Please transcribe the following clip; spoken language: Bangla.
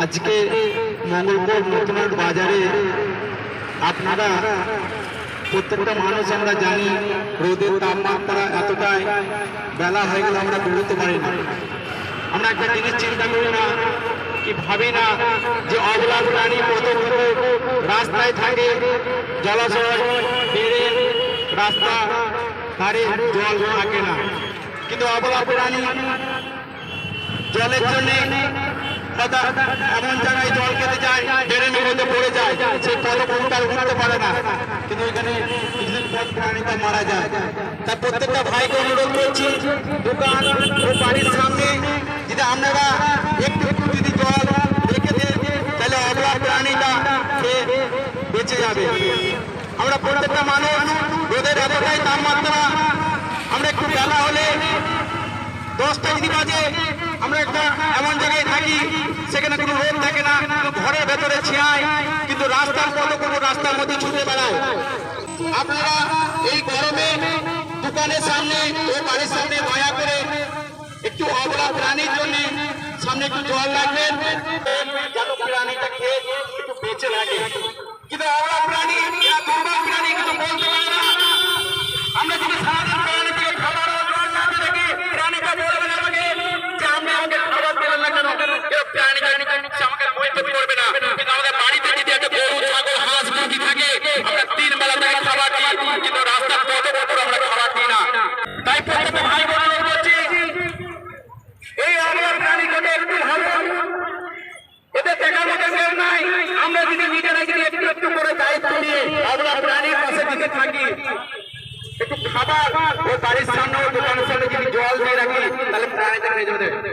আজকে মঙ্গলপুর নতুন বাজারে আপনারা প্রত্যেকটা মানুষ আমরা জানি রোদের তাপমাত্রা এতটাই বেলা হয়ে গেলে আমরা বেরোতে পারি না। আমরা একটা জিনিস চিন্তা করি না কি ভাবি না যে অবলা প্রাণী কত রাস্তায় থাকে, জলাশয় বেড়ে রাস্তা ধারে জল থাকে না, কিন্তু অবলা প্রাণী জলের জন্য এমন জায়গায় জল খেতে যায় ড্রেনের মধ্যে পড়ে যায়, সে পদক্ষেপটা উঠতে পারে না, কিন্তু এখানে কিছুদিন পর প্রাণীটা মারা যায়। তাই প্রত্যেকটা ভাইকে অনুরোধ করছি, দোকান ও বাড়ির সামনে যদি আপনারা একটু যদি জল রেখে দেন তাহলে অবলা প্রাণীটা বেঁচে যাবে। আমরা প্রত্যেকটা মানুষ রোদের এতটাই তাপমাত্রা, আমরা একটু বেলা হলে 10টা যদি বাজে আমরা একটা এমন জায়গায় থাকি সেখানে কোনো রোদ থাকে না, ঘরের ভেতরে ছিয়ায়, কিন্তু রাস্তার পদক্ষেপ রাস্তার মধ্যে ছুটে বেড়ায়। আপনারা এই গরমে দোকানের সামনে ও বাড়ির সামনে দয়া করে একটু অবলা প্রাণীর জন্য সামনে একটু জল রাখবেন, যেন প্রাণীটা খেয়ে একটু বেঁচে থাকে। কিন্তু অবলা প্রাণী দুর্বল প্রাণী কিছু বলতে পারে না। আমরা যদি সারাদিন প্রাণীকে খাবার প্রাণীটা বলবে না আমাকে যে আপনি আমাকে খাবার দিলেন না কেন, প্রাণীটা আমাকে বলতে পারবে না। কিন্তু আমাদের বাড়িতে যদি একটা গরু ছাগল হাঁস মুরগি থাকে আমরা 3 বেলা থেকে খাবার দিই, কিন্তু রাস্তার পথে পথে আমরা খাবার দিই না। তাই প্রত্যেক ভাই বোনেরা বলছি এই অবলা প্রাণীগুলো একটু ভালো, এদের দেখার মতো কেউ নাই। আমরা যদি নিজেরা যদি একটু একটু করে দায়িত্ব নিয়ে অবলা প্রাণীর পাশে দিতে থাকি, একটু খাবার ও বাড়ির সামনে ও দোকানের সামনে যদি জল দিয়ে রাখি তাহলে প্রাণীটা বেঁচে যাবে।